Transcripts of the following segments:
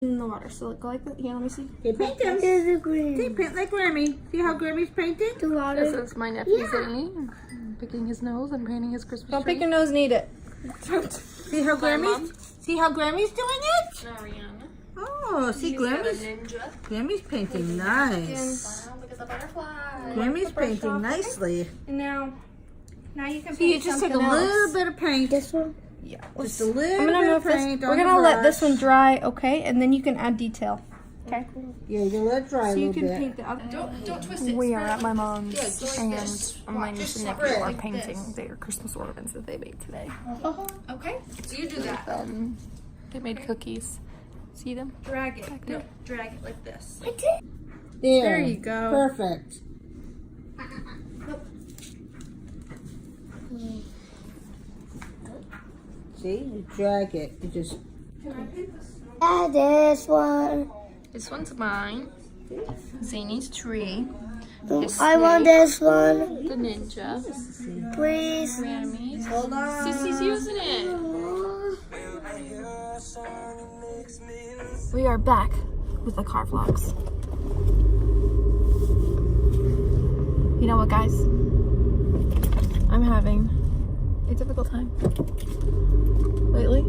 in the water. So go like that. Here, let me see. Okay, paint them. Okay, paint like Grammy. See how Grammy's painting? The water. This is my nephew Zany. I'm picking his nose and painting his Christmas Don't tree. pick your nose and eat it. See how Grammy's doing it? Ariana. Oh, see Grammy's painting nice. Look at the butterfly. Grammy's painting nicely. And now you can. So you just take a little bit of paint. This one. Yeah, just a little I'm gonna bit move of this. paint on We're the gonna let this brush. one dry, okay? And then you can add detail. Okay. Yeah, you let it dry So a you little can bit. paint the other. Don't twist it. We are at my mom's and my niece and nephew are painting their Christmas ornaments that they made today. Okay. So you do that. They made cookies. See them? Drag it. No, drag it like this. There you go. Perfect. See, you drag it. You just. Add this one. This one's mine. Zanie's tree. I want this one, The ninja. please. Grammys. Hold on. Sissy's using it. We are back with the car vlogs. You know what, guys? I'm having a difficult time lately.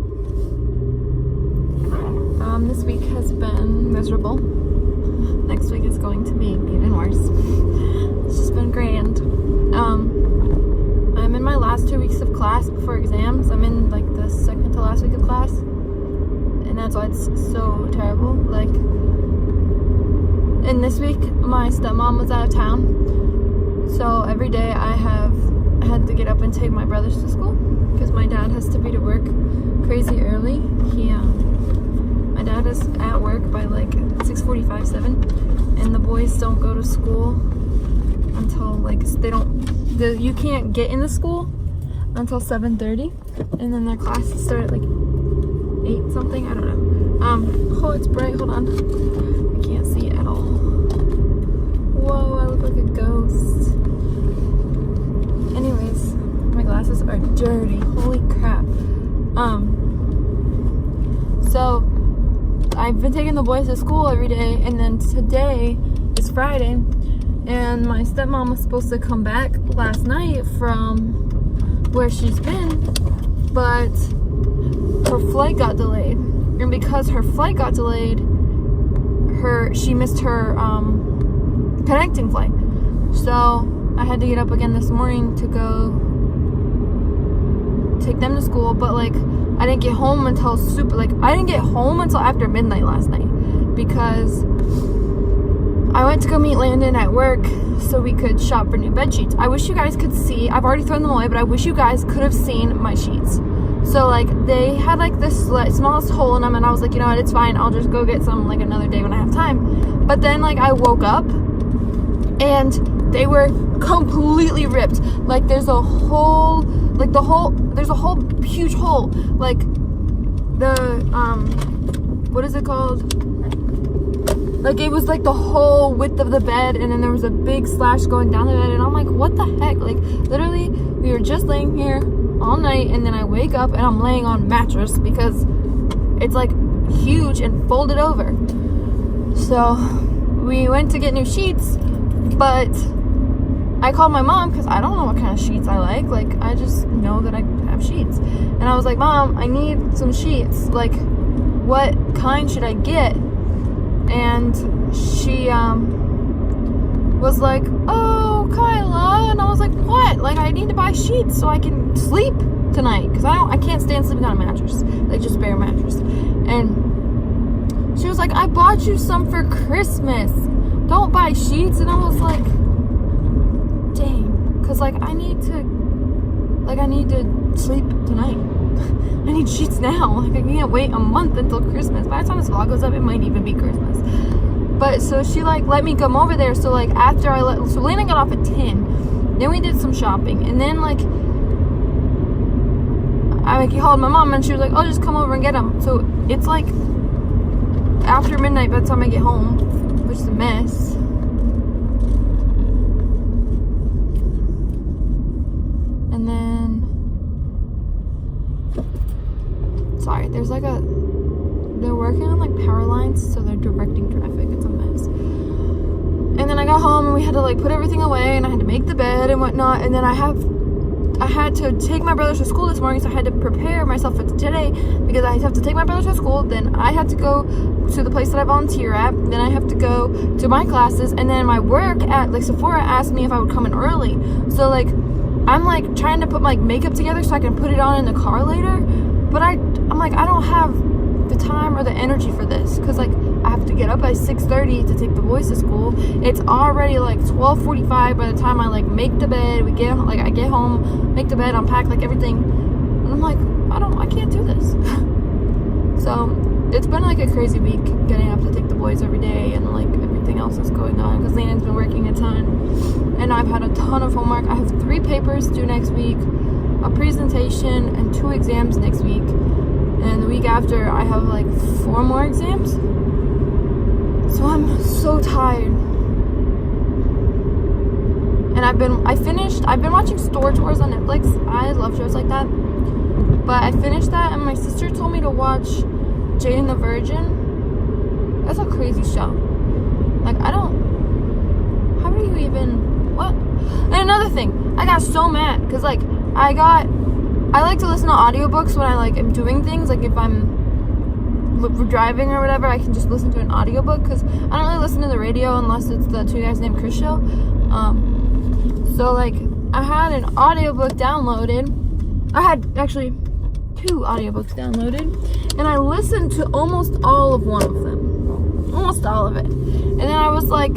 This week has been miserable. Next week is going to be even worse. It's just been grand. I'm in my last 2 weeks of class before exams. I'm in like the second to last week of class. And that's why it's so terrible. Like, and this week my stepmom was out of town. So every day I have had to get up and take my brothers to school because my dad has to be to work crazy early. My dad is at work by like 6:45, 7, and the boys don't go to school until like you can't get in the school until 7:30, and then their classes start at like 8 something. I don't know. Oh, it's bright. Hold on. I can't see it at all. Whoa, I look like a ghost. Anyways, my glasses are dirty. Holy crap. So I've been taking the boys to school every day, and then today is Friday, and my stepmom was supposed to come back last night from where she's been, but her flight got delayed, and because her flight got delayed, she missed her connecting flight. So I had to get up again this morning to go take them to school, but like I didn't get home until I didn't get home until after midnight last night because I went to go meet Landon at work so we could shop for new bed sheets. I wish you guys could see, I've already thrown them away, but I wish you guys could have seen my sheets. So like they had like this smallest hole in them, and I was like, you know what, it's fine, I'll just go get some like another day when I have time. But then like I woke up and they were completely ripped. Like there's a whole huge hole. Like the what is it called? Like it was like the whole width of the bed, and then there was a big slash going down the bed, and I'm like, what the heck? Like literally we were just laying here all night, and then I wake up and I'm laying on mattress because it's like huge and folded over. So we went to get new sheets, but I called my mom because I don't know what kind of sheets I like. Like, I just know that I have sheets. And I was like, Mom, I need some sheets. Like, what kind should I get? And she was like, oh, Kyla. And I was like, what? Like, I need to buy sheets so I can sleep tonight. Because I can't stand sleeping on a mattress. Like, just bare mattress. And she was like, I bought you some for Christmas. Don't buy sheets. And I was like, dang, because like I need to sleep tonight. I need sheets now. Like I can't wait a month until Christmas. By the time this vlog goes up, it might even be Christmas. But so she like let me come over there. So like after so Lena got off at 10. Then we did some shopping, and then like I called my mom, and she was like, "Oh, just come over and get them." So it's like after midnight by the time I get home, which is a mess. And then, sorry, there's like a they're working on like power lines, so they're directing traffic. It's a mess. And then I got home and we had to like put everything away, and I had to make the bed and whatnot. And then I had to take my brother to school this morning, so I had to prepare myself for today because I have to take my brother to school. Then I have to go to the place that I volunteer at. Then I have to go to my classes, and then my work at like Sephora asked me if I would come in early. So like I'm like trying to put my makeup together so I can put it on in the car later. But I'm like, I don't have the time or the energy for this, because like I have to get up at 6:30 to take the boys to school. It's already like 12:45 by the time I like make the bed. I get home, make the bed, unpack like everything, and I'm like, I can't do this. So it's been like a crazy week getting up to take the boys every day, and like everything else that's going on because Lena's been working a ton, and I've had a ton of homework. I have 3 papers due next week, a presentation, and 2 exams next week. And the week after, I have like 4 more exams. So I'm so tired. And I've been watching Store Tours on Netflix. I love shows like that. But I finished that, and my sister told me to watch Jane and the Virgin. That's a crazy show. Like, how do you even, what? And another thing, I got so mad, because like, I like to listen to audiobooks when I like am doing things. Like if I'm driving or whatever, I can just listen to an audiobook, because I don't really listen to the radio unless it's the 2 Guys Named Chris show. So like I had an audiobook downloaded. I had actually 2 audiobooks downloaded, and I listened to almost all of one of them. Almost all of it. And then I was like,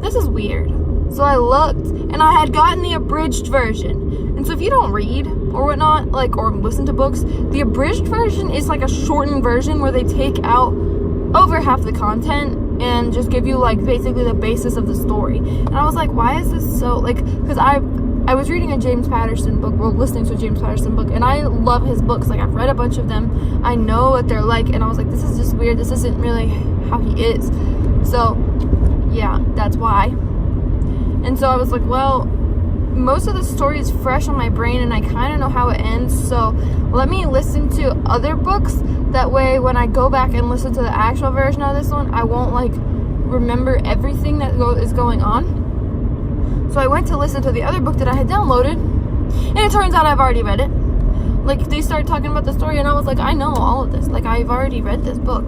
this is weird. So I looked, and I had gotten the abridged version. And so if you don't read or whatnot, like, or listen to books, the abridged version is like a shortened version where they take out over half the content and just give you like basically the basis of the story. And I was like, why is this so, like, because I was reading a James Patterson book, well, listening to a James Patterson book, and I love his books. Like, I've read a bunch of them. I know what they're like, and I was like, this is just weird. This isn't really how he is. So, yeah, that's why. And so I was like, well, most of the story is fresh on my brain, and I kind of know how it ends, so let me listen to other books. That way, when I go back and listen to the actual version of this one, I won't, like, remember everything that is going on. So I went to listen to the other book that I had downloaded, and it turns out I've already read it. Like, they started talking about the story, and I was like, I know all of this. Like, I've already read this book.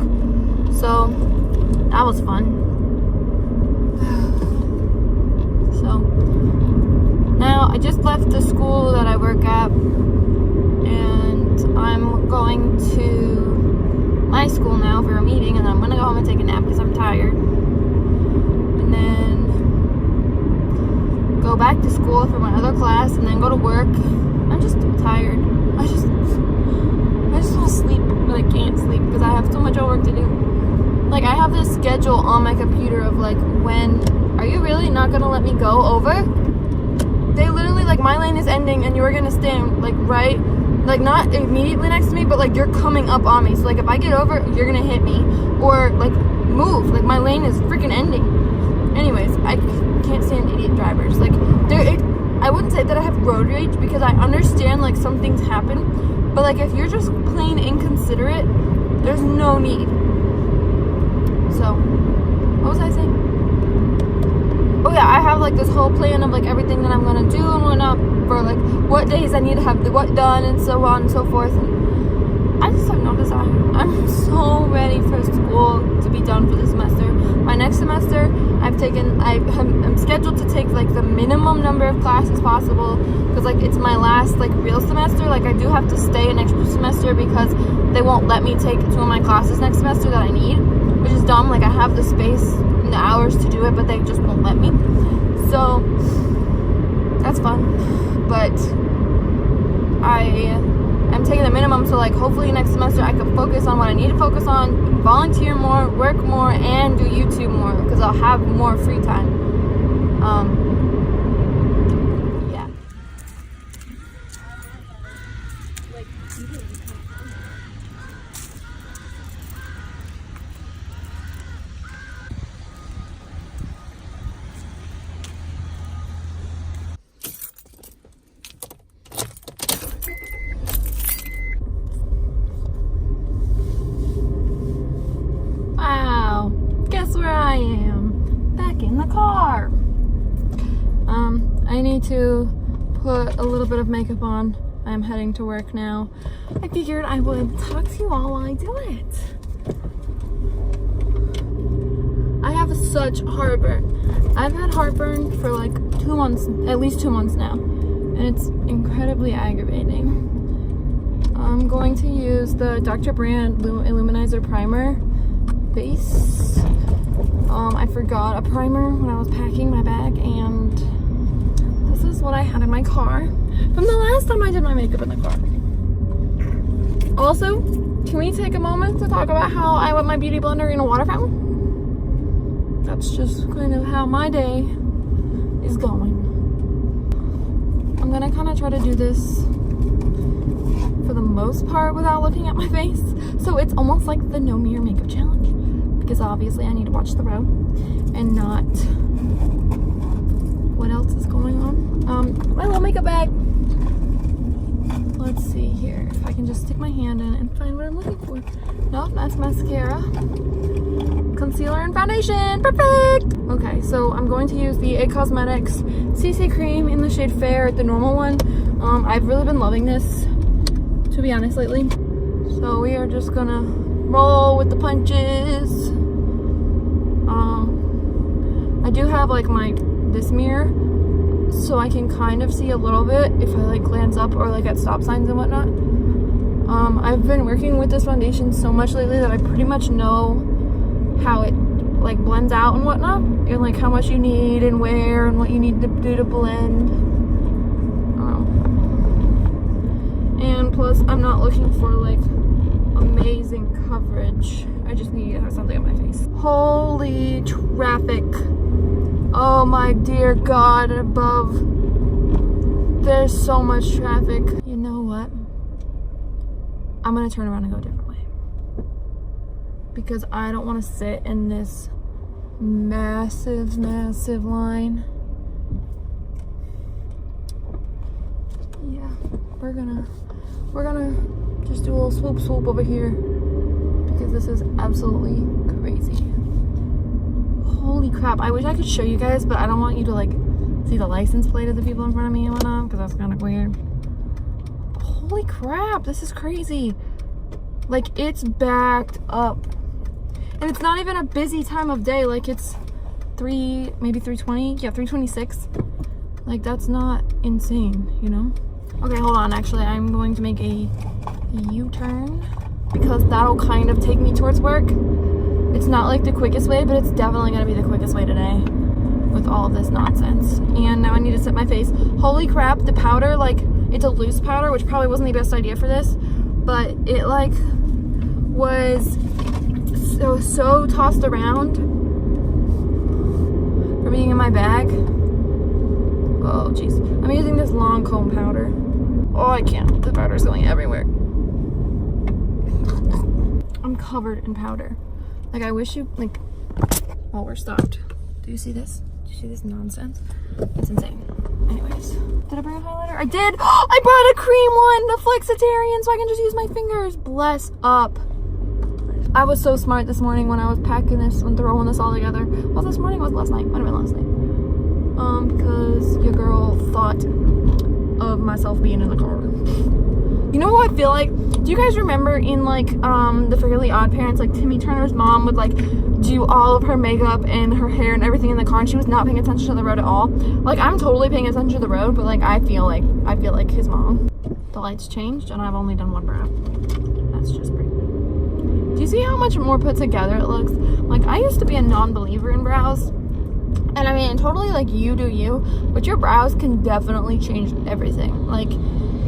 So, that was fun. So, now I just left the school that I work at, and I'm going to my school now for a meeting, and then I'm going to go home and take a nap because I'm tired. And then go back to school for my other class, and then go to work. I'm just tired. I just want to sleep, but I can't sleep because I have so much homework to do. Like, I have this schedule on my computer of like, when are you really not going to let me go over? They literally, like, my lane is ending and you're going to stand, like, right, like, not immediately next to me, but, like, you're coming up on me. So, like, if I get over, you're going to hit me. Or, like, move. Like, my lane is freaking ending. Anyways, I can't stand idiot drivers. Like, I wouldn't say that I have road rage because I understand, like, some things happen. But, like, if you're just plain inconsiderate, there's no need. So, what was I saying? Oh yeah, I have like this whole plan of like everything that I'm gonna do and whatnot for like what days I need to have what done and so on and so forth. And I just have no desire. I'm so ready for school to be done for this semester. My next semester, I'm scheduled to take like the minimum number of classes possible because like it's my last like real semester. Like I do have to stay an extra semester because they won't let me take 2 of my classes next semester that I need, which is dumb. Like I have the space and the hours to do it, but they just won't let me. So that's fun. But I am taking the minimum, so like hopefully next semester I can focus on what I need to focus on, volunteer more, work more, and do YouTube more because I'll have more free time. Yeah. I need to put a little bit of makeup on. I'm heading to work now. I figured I would talk to you all while I do it. I have such heartburn. I've had heartburn for like 2 months, at least 2 months now, and it's incredibly aggravating. I'm going to use the Dr. Brandt Illuminizer Primer base. I forgot a primer when I was packing my bag, and this is what I had in my car from the last time I did my makeup in the car. Also, can we take a moment to talk about how I wet my beauty blender in a water fountain? That's just kind of how my day is going. I'm gonna kind of try to do this for the most part without looking at my face. So it's almost like the no mirror makeup challenge, because obviously I need to watch the road and not what else is going on. My little makeup bag. Let's see here if I can just stick my hand in and find what I'm looking for. Nope, that's mascara, concealer, and foundation. Perfect. Okay, so I'm going to use the IT Cosmetics CC cream in the shade Fair, the normal one. I've really been loving this, to be honest, lately. So we are just gonna roll with the punches. I do have like this mirror, so I can kind of see a little bit if I like glance up or like at stop signs and whatnot. I've been working with this foundation so much lately that I pretty much know how it like blends out and whatnot, and like how much you need and where and what you need to do to blend. And plus, I'm not looking for like amazing coverage. I just need to have something on my face. Holy traffic. Oh my dear God above. There's so much traffic. You know what? I'm gonna turn around and go a different way, because I don't want to sit in this massive line. Yeah, we're gonna just do a little swoop over here, because this is absolutely crazy. Holy crap, I wish I could show you guys, but I don't want you to like see the license plate of the people in front of me and whatnot, because that's kind of weird. Holy crap, this is crazy. Like, it's backed up, and it's not even a busy time of day. Like, it's maybe 3:20. Yeah, 3:26. Like, that's not insane, you know? Okay, hold on. Actually, I'm going to make a U-turn, because that'll kind of take me towards work. It's not like the quickest way, but it's definitely gonna be the quickest way today with all of this nonsense. And now I need to set my face. Holy crap, the powder, like, it's a loose powder, which probably wasn't the best idea for this, but it like was so tossed around for being in my bag. Oh jeez, I'm using this long comb powder. Oh, I can't, the powder's going everywhere. I'm covered in powder. Like, I wish you, like, oh, we're stopped. Do you see this? Do you see this nonsense? It's insane. Anyways, did I bring a highlighter? I did! I brought a cream one, the Flexitarian, so I can just use my fingers. Bless up. I was so smart this morning when I was packing this and throwing this all together. Well, this morning was last night. Might have been last night. Because your girl thought of myself being in the car. You know what I feel like? Do you guys remember in like the Fairly Odd Parents, like Timmy Turner's mom would like do all of her makeup and her hair and everything in the car, and she was not paying attention to the road at all? Like, I'm totally paying attention to the road, but like I feel like his mom. The lights changed and I've only done one brow. That's just great. Do you see how much more put together it looks? Like, I used to be a non-believer in brows. And I mean, totally like you do you, but your brows can definitely change everything. Like,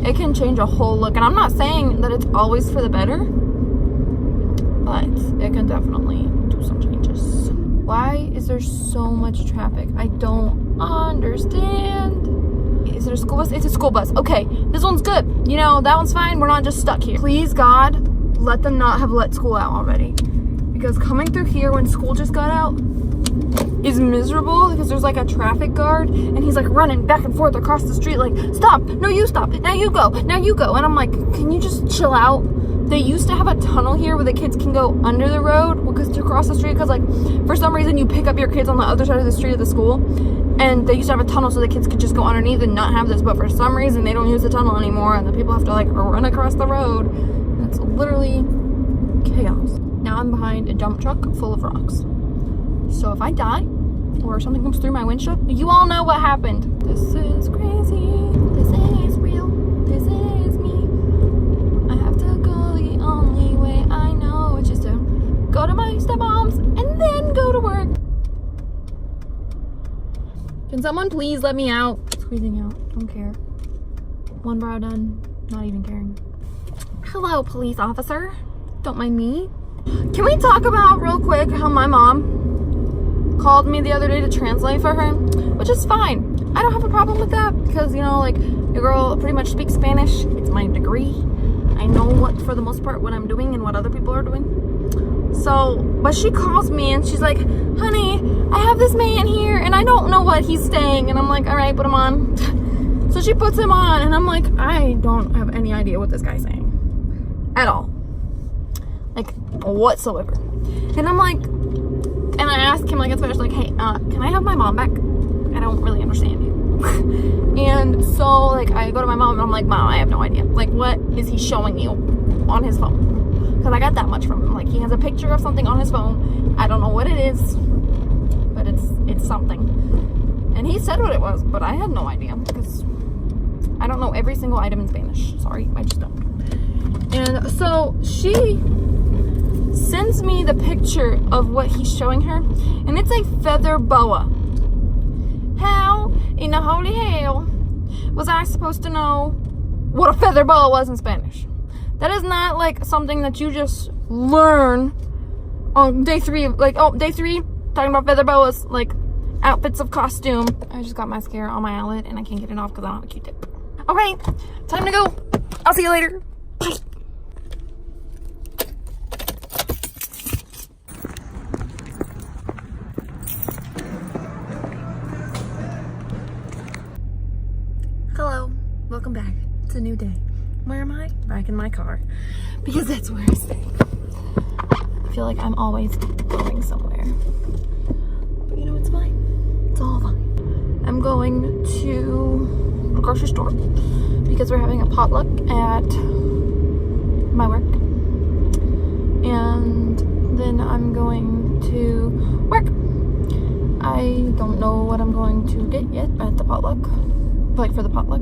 it can change a whole look. And I'm not saying that it's always for the better, but it can definitely do some changes. Why is there so much traffic? I don't understand. Is it a school bus? It's a school bus. Okay, this one's good. You know, that one's fine. We're not just stuck here. Please, God, let them not have let school out already. Because coming through here when school just got out is miserable, because there's like a traffic guard and he's like running back and forth across the street like, stop, no, you stop, now you go, now you go. And I'm like, can you just chill out? They used to have a tunnel here where the kids can go under the road because to cross the street, because like for some reason you pick up your kids on the other side of the street of the school. And they used to have a tunnel so the kids could just go underneath and not have this, but for some reason they don't use the tunnel anymore, and the people have to like run across the road. And it's literally chaos. Now I'm behind a dump truck full of rocks. So if I die or something comes through my windshield, you all know what happened. This is crazy. This is real. This is me. I have to go the only way I know, which is to go to my stepmom's and then go to work. Can someone please let me out? Squeezing out. Don't care. One brow done. Not even caring. Hello, police officer. Don't mind me. Can we talk about real quick how my mom called me the other day to translate for her? Which is fine. I don't have a problem with that because, you know, like, your girl pretty much speaks Spanish. It's my degree. I know what, for the most part, what I'm doing and what other people are doing. So, but she calls me and she's like, honey, I have this man here and I don't know what he's saying. And I'm like, all right, put him on. So she puts him on and I'm like, I don't have any idea what this guy's saying. At all. Like, whatsoever. And I'm like, and I ask him like in Spanish, like, hey, can I have my mom back? I don't really understand you. And so, like, I go to my mom and I'm like, Mom, I have no idea. Like, what is he showing you on his phone? Because I got that much from him. Like, he has a picture of something on his phone. I don't know what it is, but it's something. And he said what it was, but I had no idea because I don't know every single item in Spanish. Sorry, I just don't. And so she sends me the picture of what he's showing her, and it's a feather boa. How in the holy hell was I supposed to know what a feather boa was in Spanish? That is not like something that you just learn on day 3. Like, oh, day 3, talking about feather boas, like outfits of costume. I just got mascara on my eyelid and I can't get it off because I don't have a Q-tip. Okay, time to go. I'll see you later. Bye. Hello, welcome back. It's a new day. Where am I? Back in my car. Because that's where I stay. I feel like I'm always going somewhere. But you know, it's fine. It's all fine. I'm going to a grocery store because we're having a potluck at my work. And then I'm going to work. I don't know what I'm going to get yet at the potluck. Like for the potluck.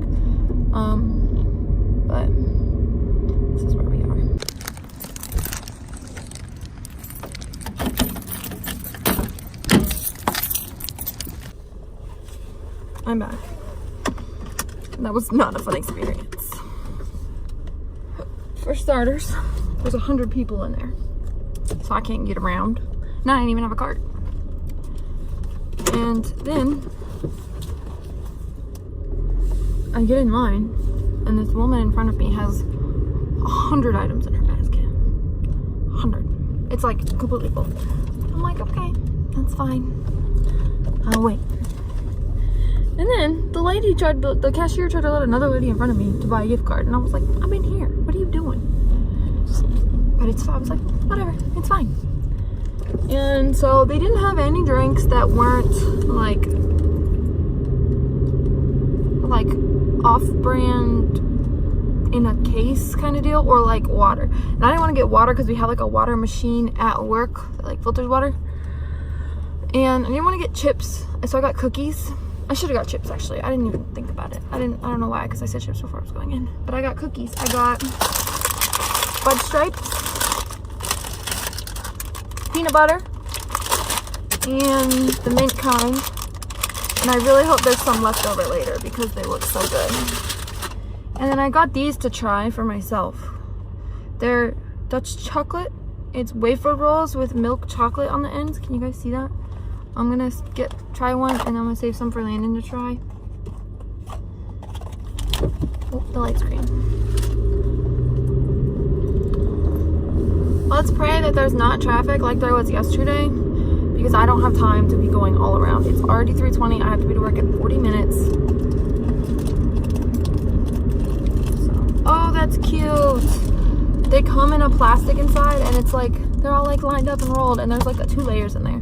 But this is where we are. I'm back. That was not a fun experience. For starters, there's 100 people in there. So I can't get around. And I didn't even have a cart. And then I get in line, and this woman in front of me has 100 items in her basket. 100. It's like completely full. I'm like, okay, that's fine. I'll wait. And then the cashier tried to let another lady in front of me to buy a gift card, and I was like, I'm in here. What are you doing? But it's fine. I was like, whatever, it's fine. And so they didn't have any drinks that weren't like off-brand in a case kind of deal, or like water. And I didn't want to get water because we have like a water machine at work that like filters water. And I didn't want to get chips, so I got cookies. I should have got chips actually. I didn't even think about it. I don't know why, because I said chips before I was going in. But I got cookies. I got fudge stripes, peanut butter, and the mint kind. And I really hope there's some left over later because they look so good. And then I got these to try for myself. They're Dutch chocolate. It's wafer rolls with milk chocolate on the ends. Can you guys see that? I'm gonna try one, and I'm gonna save some for Landon to try. Oh, the light's green. Let's pray that there's not traffic like there was yesterday, because I don't have time to be going all around. It's already 3:20. I have to be to work in 40 minutes. So, oh, that's cute. They come in a plastic inside, and it's like, they're all like lined up and rolled, and there's like 2 layers in there.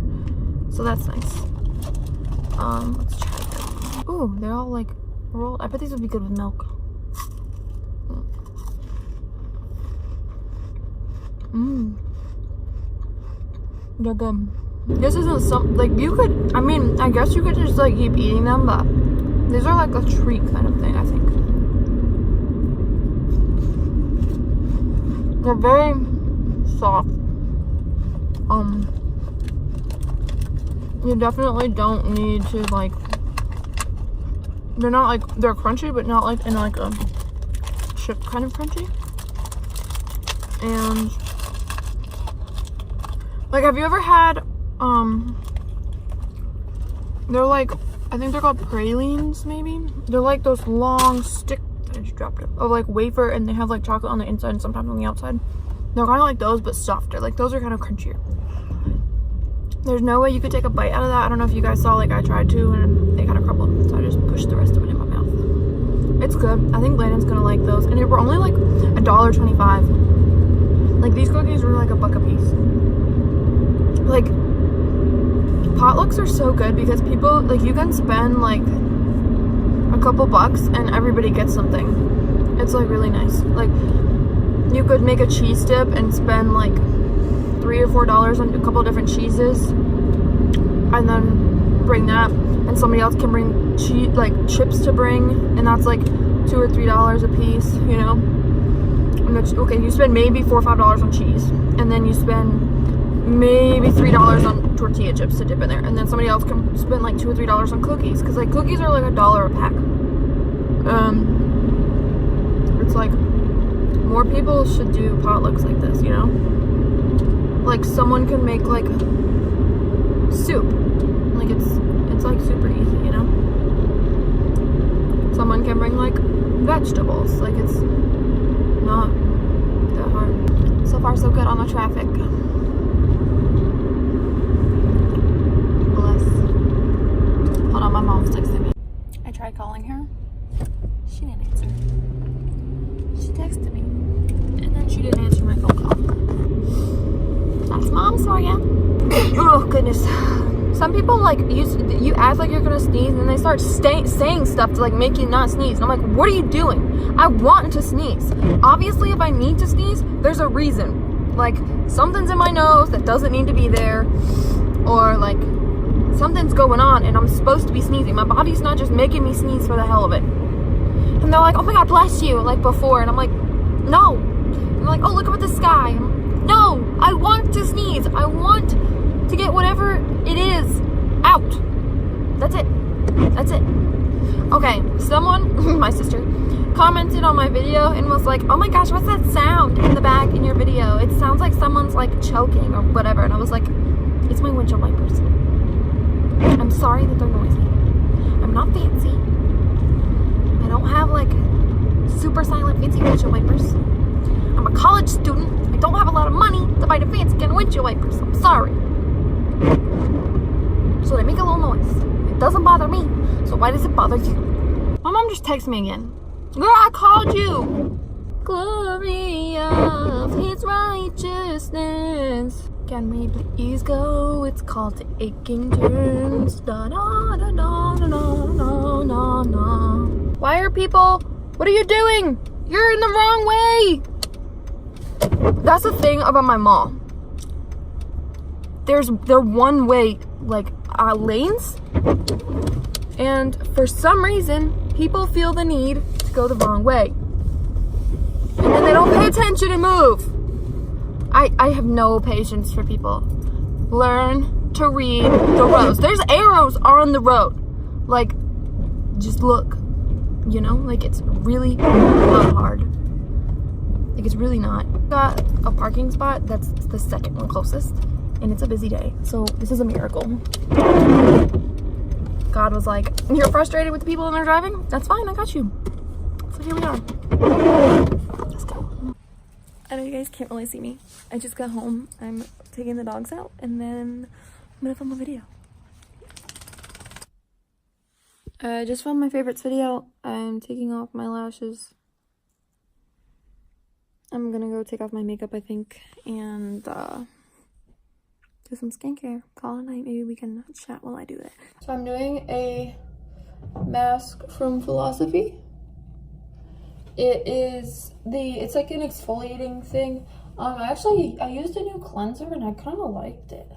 So that's nice. Let's try Ooh, they're all like rolled. I bet these would be good with milk. Mmm. They're good. This isn't some, like, you could, I mean, I guess you could just like keep eating them, but these are like a treat kind of thing, I think. They're very soft. You definitely don't need to like, they're not like, they're crunchy, but not like in like a chip kind of crunchy. And like, have you ever had, they're like, I think they're called pralines, maybe? They're like those long stick, I just dropped it, of like wafer, and they have like chocolate on the inside and sometimes on the outside. They're kind of like those, but softer. Like, those are kind of crunchier. There's no way you could take a bite out of that. I don't know if you guys saw, like I tried to, and they kind of crumbled. So I just pushed the rest of it in my mouth. It's good. I think Landon's gonna like those. And they were only like $1.25. Like, these cookies were like $1 a piece. Like, potlucks are so good because people, like, you can spend like a couple bucks and everybody gets something. It's like really nice. Like, you could make a cheese dip and spend like $3 or $4 on a couple different cheeses, and then bring that, and somebody else can bring cheese, like chips to bring, and that's like $2 or $3 a piece, you know. And that's, okay, you spend maybe $4 or $5 on cheese, and then you spend maybe $3 on tortilla chips to dip in there, and then somebody else can spend like $2 or $3 on cookies, because like cookies are like $1 a pack. It's like, more people should do potlucks like this, you know? Like, someone can make like soup, like it's like super easy, you know? Someone can bring like vegetables, like it's not that hard. So far so good on the traffic. Bless. Hold on, my mom's texting me. I tried calling her, she didn't answer. She texted me, and then she didn't answer my phone call. That's Mom for you. Oh goodness. Some people like, you act like you're gonna sneeze, and then they start saying stuff to like make you not sneeze. And I'm like, what are you doing? I want to sneeze. Obviously, if I need to sneeze, there's a reason. Like, something's in my nose that doesn't need to be there, or like something's going on and I'm supposed to be sneezing. My body's not just making me sneeze for the hell of it. And they're like, oh my God, bless you, like before. And I'm like, no. And they're like, oh, look up at the sky. No, I want to sneeze. I want to get whatever it is out. That's it. That's it. Okay, someone, my sister, commented on my video and was like, oh my gosh, what's that sound in the back in your video? It sounds like someone's like choking or whatever. And I was like, it's my windshield wipers. I'm sorry that they're noisy. I'm not fancy. I don't have like super silent fancy windshield wipers. I'm a college student. I don't have a lot of money to buy the fancy kind of windshield wipers. I'm sorry. So they make a little noise. It doesn't bother me. So why does it bother you? My mom just texted me again. Girl, I called you. Glory of his righteousness. Can we please go? It's called to aching turns. Da da da da da da da da. Why are people? What are you doing? You're in the wrong way. That's the thing about my mom. They're one way like lanes, and for some reason people feel the need to go the wrong way, and then they don't pay attention and move. I have no patience for people. Learn to read the roads. There's arrows on the road. Like, just look. You know, like it's really not hard. Like it's really not. Got a parking spot that's the second one closest, and it's a busy day. So this is a miracle. God was like, you're frustrated with the people and they're driving? That's fine, I got you. So here we are. Let's go. I know you guys can't really see me. I just got home. I'm taking the dogs out, and then I'm gonna film a video. I just filmed my favorites video. I'm taking off my lashes. I'm gonna go take off my makeup, I think, and do some skincare. Call it a night. Maybe we can chat while I do it. So I'm doing a mask from Philosophy. It's like an exfoliating thing. I used a new cleanser and I kind of liked it.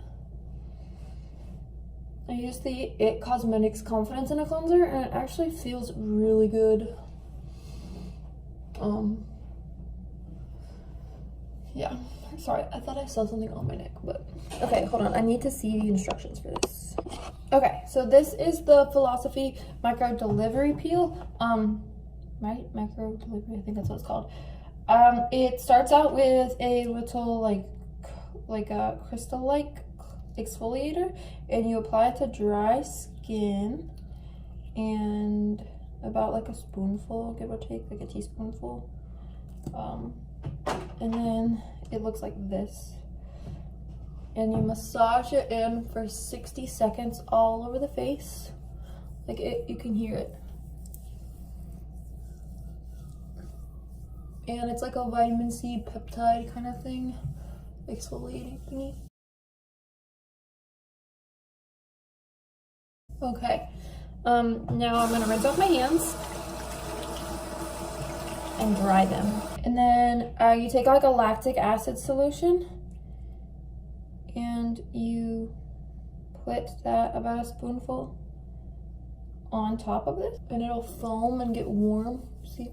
I used the It Cosmetics Confidence in a Cleanser and it actually feels really good. Yeah, sorry, I thought I saw something on my neck, but okay, hold on, I need to see the instructions for this. Okay, so this is the Philosophy Micro Delivery Peel. Right? Micro Delivery, I think that's what it's called. It starts out with a little like a crystal-like exfoliator, and you apply it to dry skin, and about like a spoonful, give or take, like a teaspoonful. And then it looks like this. And you massage it in for 60 seconds all over the face. Like you can hear it. And it's like a vitamin C peptide kind of thing, exfoliating thingy. Okay, now I'm gonna rinse off my hands and dry them. And then you take like a lactic acid solution and you put that, about a spoonful, on top of it, and it'll foam and get warm, see?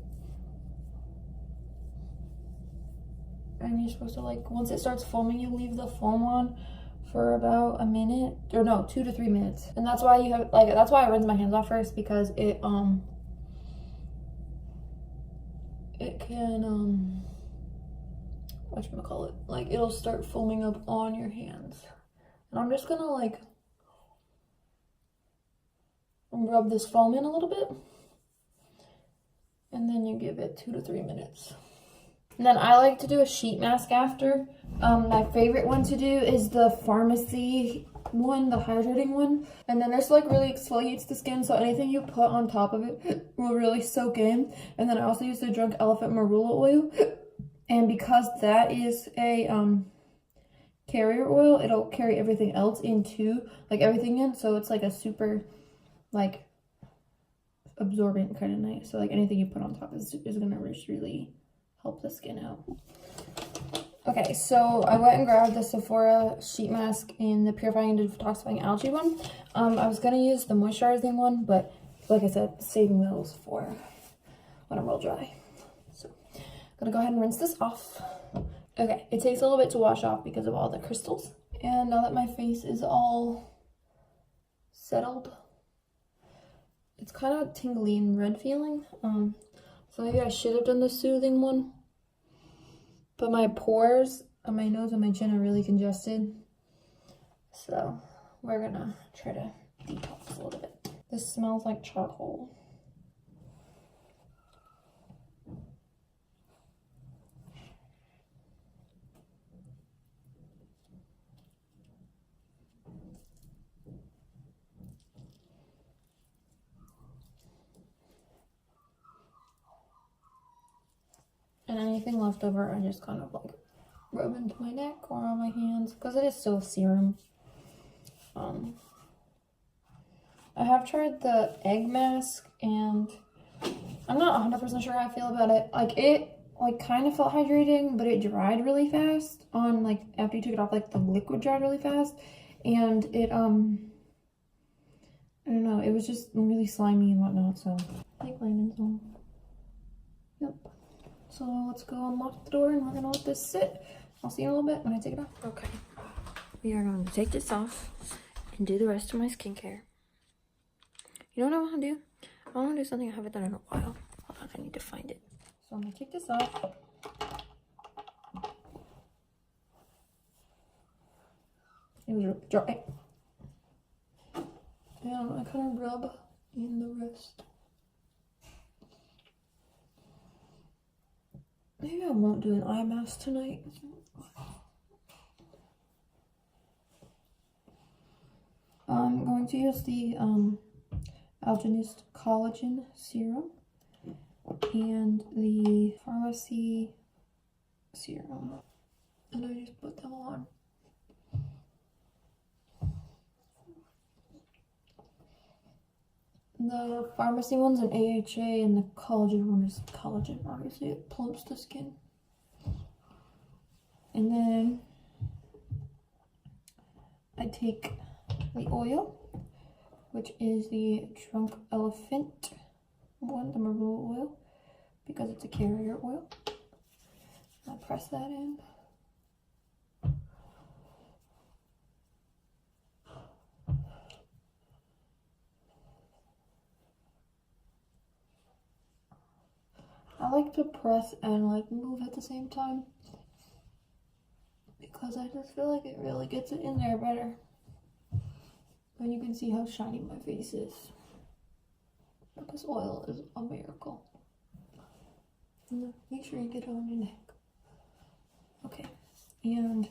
And you're supposed to, like, once it starts foaming, you leave the foam on for about a minute, or no, 2 to 3 minutes. And that's why you have, like, that's why I rinse my hands off first, because it can, whatchamacallit, like, it'll start foaming up on your hands. And I'm just gonna, like, rub this foam in a little bit, and then you give it 2 to 3 minutes. And then I like to do a sheet mask after. My favorite one to do is the Pharmacy one, the hydrating one. And then this like really exfoliates the skin, so anything you put on top of it will really soak in. And then I also use the Drunk Elephant Marula oil. And because that is a carrier oil, it'll carry everything else into, like everything in. So it's like a super like absorbent kind of nice. So like anything you put on top is gonna really help the skin out. Okay, so I went and grabbed the Sephora sheet mask in the Purifying and Detoxifying Algae one. I was gonna use the moisturizing one, but like I said, saving those for when I'm real dry. So I'm gonna go ahead and rinse this off. Okay, it takes a little bit to wash off because of all the crystals. And now that my face is all settled, it's kind of tingly and red feeling. So maybe I should have done the soothing one. But my pores on my nose and my chin are really congested. So we're gonna try to detox a little bit. This smells like charcoal. And anything left over, I just kind of like rub into my neck or on my hands because it is still serum. I have tried the egg mask and I'm not 100% sure how I feel about it. Like it kind of felt hydrating, but it dried really fast on like after you took it off, like the liquid dried really fast. And it, I don't know, it was just really slimy and whatnot, so I like Landon's home. Yep. So let's go unlock the door and we're gonna let this sit. I'll see you in a little bit when I take it off. Okay. We are going to take this off and do the rest of my skincare. You know what I want to do? I want to do something I haven't done in a while. Hold on, I need to find it. So I'm gonna take this off. It was really dry. And I kind of rub in the wrist. Maybe I won't do an eye mask tonight. I'm going to use the Algenist Collagen Serum and the Pharmacy Serum. And I just put them on. And The pharmacy one's an AHA, and the collagen one is collagen. Obviously, it plumps the skin. And then I take the oil, which is the Drunk Elephant one, the maroon oil, because it's a carrier oil. I press that in. I like to press and like move at the same time because I just feel like it really gets it in there better. And you can see how shiny my face is. But this oil is a miracle. And make sure you get it on your neck. Okay, and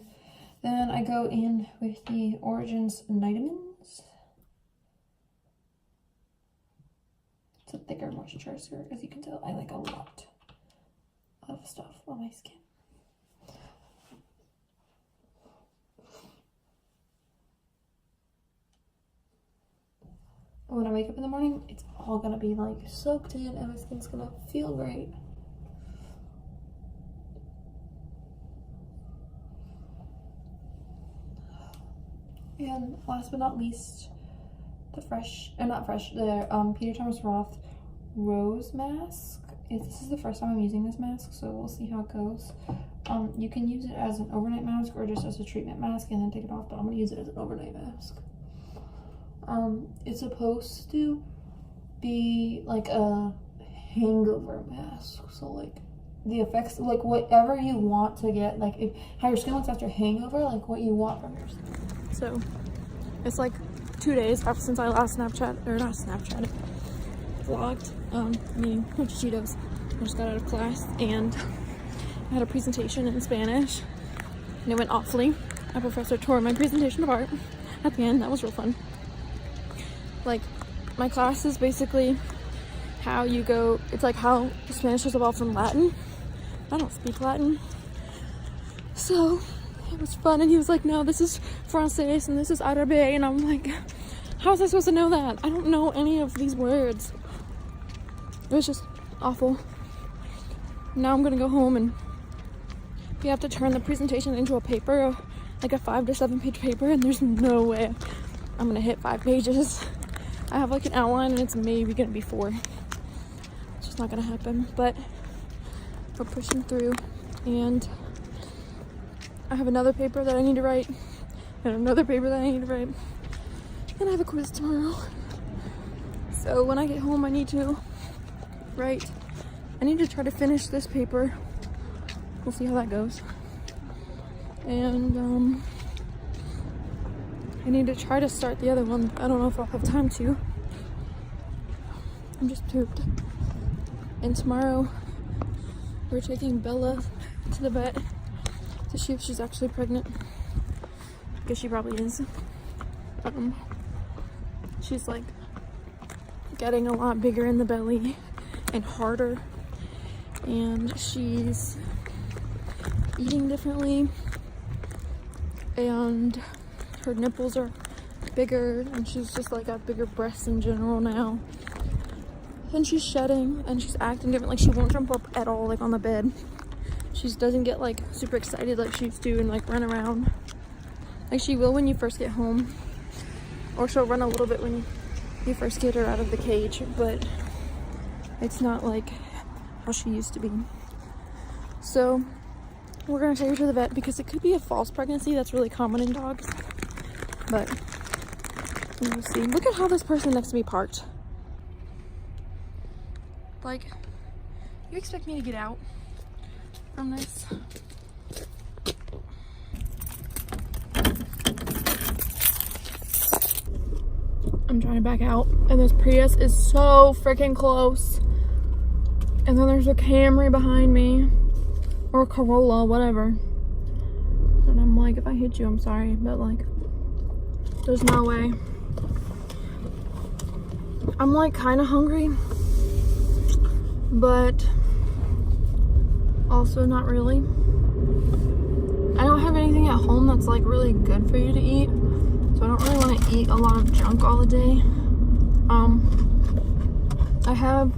then I go in with the Origins Vitamins. It's a thicker moisturizer, as you can tell. I like a lot of stuff on my skin. When I wake up in the morning, it's all gonna be like soaked in and my skin's gonna feel great. And last but not least, the Peter Thomas Roth Rose Mask. This is the first time I'm using this mask, so we'll see how it goes. You can use it as an overnight mask or just as a treatment mask and then take it off, but I'm gonna use it as an overnight mask. It's supposed to be like a hangover mask, so like the effects, like whatever you want to get, like how your skin looks after hangover, like what you want from your skin. So it's like 2 days since I last vlogged, meaning Cheetos. I just got out of class and I had a presentation in Spanish and it went awfully. My professor tore my presentation apart at the end. That was real fun. Like, my class is basically how you go, it's like how Spanish has evolved from Latin. I don't speak Latin. So, it was fun, and he was like, no, this is Francais, and this is Arabe, and I'm like, how was I supposed to know that? I don't know any of these words. It was just awful. Now I'm gonna go home, and we have to turn the presentation into a paper, like a 5 to 7 page paper, and there's no way I'm gonna hit 5 pages. I have like an outline and it's maybe gonna be 4. It's just not gonna happen, but we're pushing through. And I have another paper that I need to write and another paper that I need to write. And I have a quiz tomorrow. So when I get home, I need to try to finish this paper. We'll see how that goes. And I need to try to start the other one. I don't know if I'll have time to. I'm just pooped. And tomorrow, we're taking Bella to the vet to see if she's actually pregnant. Because she probably is. She's like getting a lot bigger in the belly and harder. And she's eating differently. And her nipples are bigger, and she's just like got bigger breasts in general now. And she's shedding, and she's acting different. Like she won't jump up at all, like on the bed. She doesn't get like super excited like she used to and like run around. Like she will when you first get home, or she'll run a little bit when you first get her out of the cage, but it's not like how she used to be. So we're gonna take her to the vet because it could be a false pregnancy. That's really common in dogs. But we'll see. Look at how this person next to me parked. Like, you expect me to get out from this? I'm trying to back out, and this Prius is so freaking close. And then there's a Camry behind me. Or a Corolla, whatever. And I'm like, if I hit you, I'm sorry, but like, there's no way. I'm like kind of hungry, but also not really. I don't have anything at home that's like really good for you to eat, so I don't really want to eat a lot of junk all the day. I had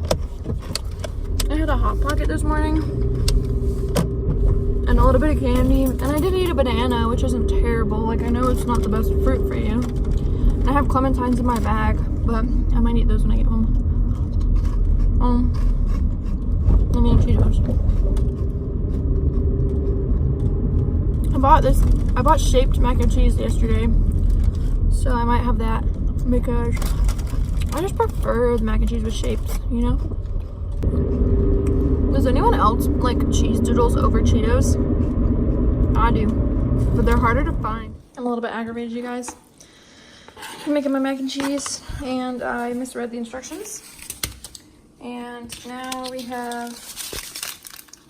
a Hot Pocket this morning and a little bit of candy, and I did eat a banana, which isn't terrible. Like, I know it's not the best fruit for you. And I have clementines in my bag, but I might eat those when I get home. I mean, Cheetos. I bought shaped mac and cheese yesterday, so I might have that because I just prefer the mac and cheese with shapes, you know? Does anyone else like cheese doodles over Cheetos? I do, but they're harder to find. I'm a little bit aggravated, you guys. I'm making my mac and cheese, and I misread the instructions. And now we have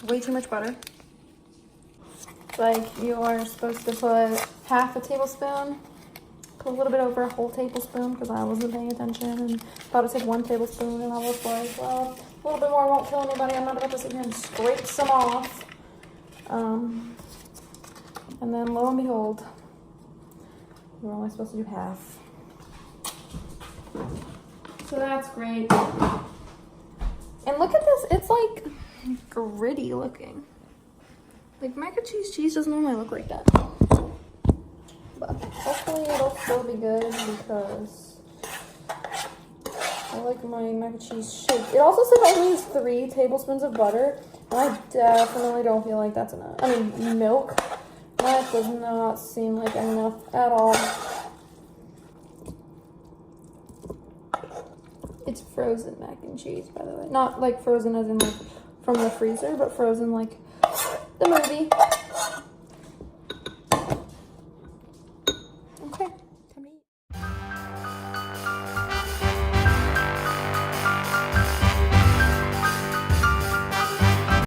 way too much butter. Like, you are supposed to put half a tablespoon, put a little bit over a whole tablespoon, because I wasn't paying attention and thought it said 1 tablespoon, and I was like, well, a little bit more won't kill anybody. I'm not about to sit here and scrape some off. And then lo and behold, we're only supposed to do half. So that's great. And look at this, it's like gritty looking. Like, mac and cheese doesn't normally look like that. But hopefully it'll still be good because I like my mac and cheese shaped. It also said only use 3 tablespoons of butter. And I definitely don't feel like that's enough. I mean, milk. That does not seem like enough at all. It's frozen mac and cheese, by the way. Not like frozen as in like from the freezer, but frozen like the movie.